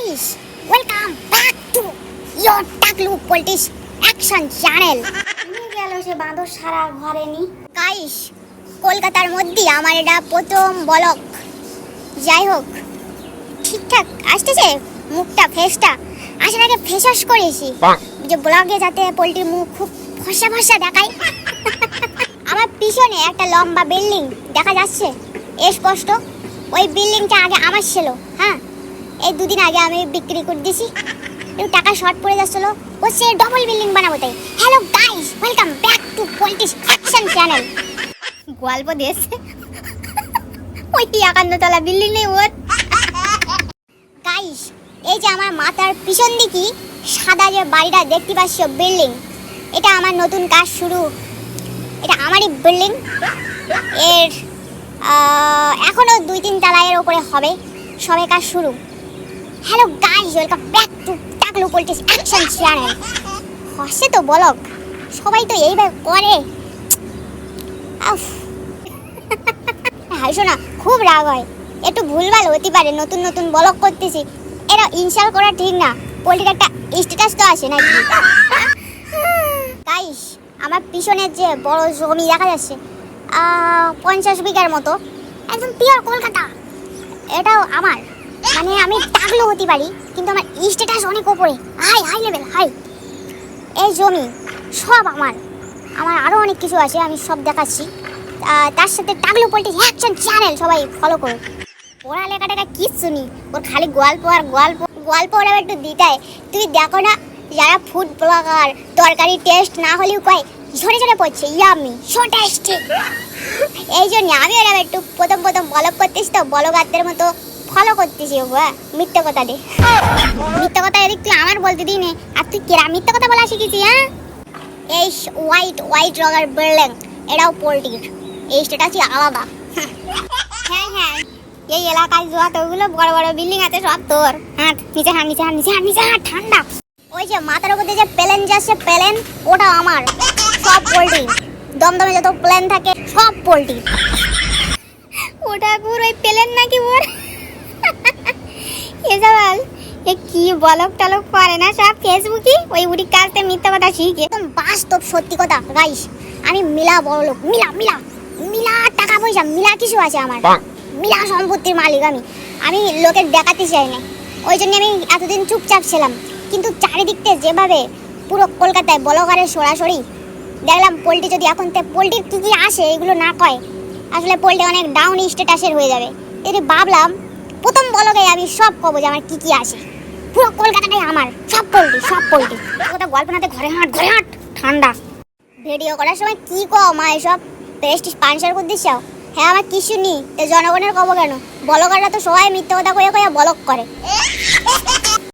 Guys, welcome back to your Taklu Politics Action Channel. গেল সে বাঁদর সারা ঘরে নি। Guys, কলকাতার মধ্যে আমার এটা প্রথম ব্লগ। যাই হোক, ঠিকঠাক আসতেছে মুখটা ফেসটা। আসার আগে ফেসওয়াশ করেছি যে ব্লগে যাতে পোল্ট্রির মুখ খুব ফসা ফসা দেখায়। আমার পিছনে একটা লম্বা বিল্ডিং দেখা যাচ্ছে স্পষ্ট। ওই বিল্ডিংটা আগে আমার ছিল, হ্যাঁ এই দুদিন আগে আমি বিক্রি করে দিয়েছি, একটু টাকা শর্ট পড়ে যাচ্ছিল, ও সে ডবল বিল্ডিং বানাবো তাই। Hello guys, welcome back two politics action channel. গল্প দিয়েছে ওই 51 বিল্ডিং নেই ওর। গাইস, এই যে আমার মাথার পিছন দিকে সাদা যে বাড়িটা দেখতে পাচ্ছ বিল্ডিং, এটা আমার নতুন কাজ শুরু। এটা আমারই বিল্ডিং, এর এখনো 2-3 তলা এর উপরে হবে, সবে কাজ শুরু। Hello guys, welcome back to Taklu politics action channel. হসে তো ব্লগ, সবাই তো এইভাবে করে। হাসো না, খুব রাগ হয়, একটু ভুলভাল হতে পারে, নতুন নতুন ব্লগ করতেছি। এটা ইনস্টল করা ঠিক না, পোল্ট্রির একটা স্ট্যাটাস তো আছে নাকি। গাইস, আমার পিছনের যে বড় জমি দেখা যাচ্ছে 50 বিঘার মতো, একদম পিওর কলকাতা। এটাও আমার, মানে আমি টাকলু হতে পারি কিন্তু আমার স্ট্যাটাস অনেক উপরে, হাই লেভেল হাই। এই জমি সব আমার, আরও অনেক কিছু আছে, আমি সব দেখাচ্ছি। তার সাথে টাকলু পলিটিক্স অ্যাকশন চ্যানেল সবাই ফলো করুন। পড়ালেখাটা কিচ্ছু নেই ওর, খালি গল্প আর গল্প। ওরা একটু দিতায়, তুই দেখো না যারা ফুড ব্লগার তরকারি টেস্ট না হলেও কয় ঝরে ঝরে পড়ছে ইয়ামি সো টেস্টি। এই জন্য আমি ওরা একটু প্রথম ব্লগ করতেছি, তো ব্লগারদের মতো ফলো করতেছি। মিথ্যে কথা দে, মিথ্যে কথা এদিক তুই আমার বলতে দিই নে, আর তুই কেরা মিথ্যে কথা বলা শিখেছি? হ্যাঁ, এই হোয়াইট রঙের বিল্ডিং এটাও পোল্ট্রির, এই স্টেটাসই আলাদা। হ্যাঁ, এই এলাকায় যতগুলো বড় বড় বিল্ডিং আছে সব তোর। হ্যাঁ, নিচে হাত ঠান্ডা। ওই যে মাথার উপর যে প্লেন যাচ্ছে, প্লেন ওটা আমার, সব পোল্ট্রি। দমদমে যত প্লেন থাকে সব পোল্ট্রি। ওটা পুরো ওই প্লেন নাকি ওর। এসবাল এ কি ব্লগ টলগ করে না, সব ফেসবুকে ওই উড়ি কাজতে মিথ্যা কথা শিখে। একদম বাস্তব সত্যি কথা গাইস, আমি মিলা বড় লোক, মিলা টাকা পয়সা, মিলা কিছু আছে আমার, মিলা সম্পত্তির মালিক। আমি লোকের দেখাতে চাই না, ওই জন্য আমি এতদিন চুপচাপ ছিলাম। কিন্তু চারিদিকতে যেভাবে পুরো কলকাতায় ব্লগারের সরাসরি দেখলাম, পোল্ট্রি যদি এখন পোল্ট্রির কী আসে এগুলো না কয়, আসলে পোল্ট্রি অনেক ডাউন স্ট্যাটাসের হয়ে যাবে। এটি ভাবলাম প্রথম ব্লগে আমি সব কবো যে আমার কী আসে, পুরো কলকাতাটাই আমার, সব পোল্ট্রি। ওটা গল্প নাতে ঘরে হাঁট ঠান্ডা। ভিডিও করার সময় কী কও মা, এসব প্রেস্টিজ পানসার করে দিচ্ছ? হ্যাঁ, আমার কিছু নেই তো জনগণের কব কেন? ব্লগাররা তো সবাই মিথ্যে কথা কয়ে ব্লগ করে।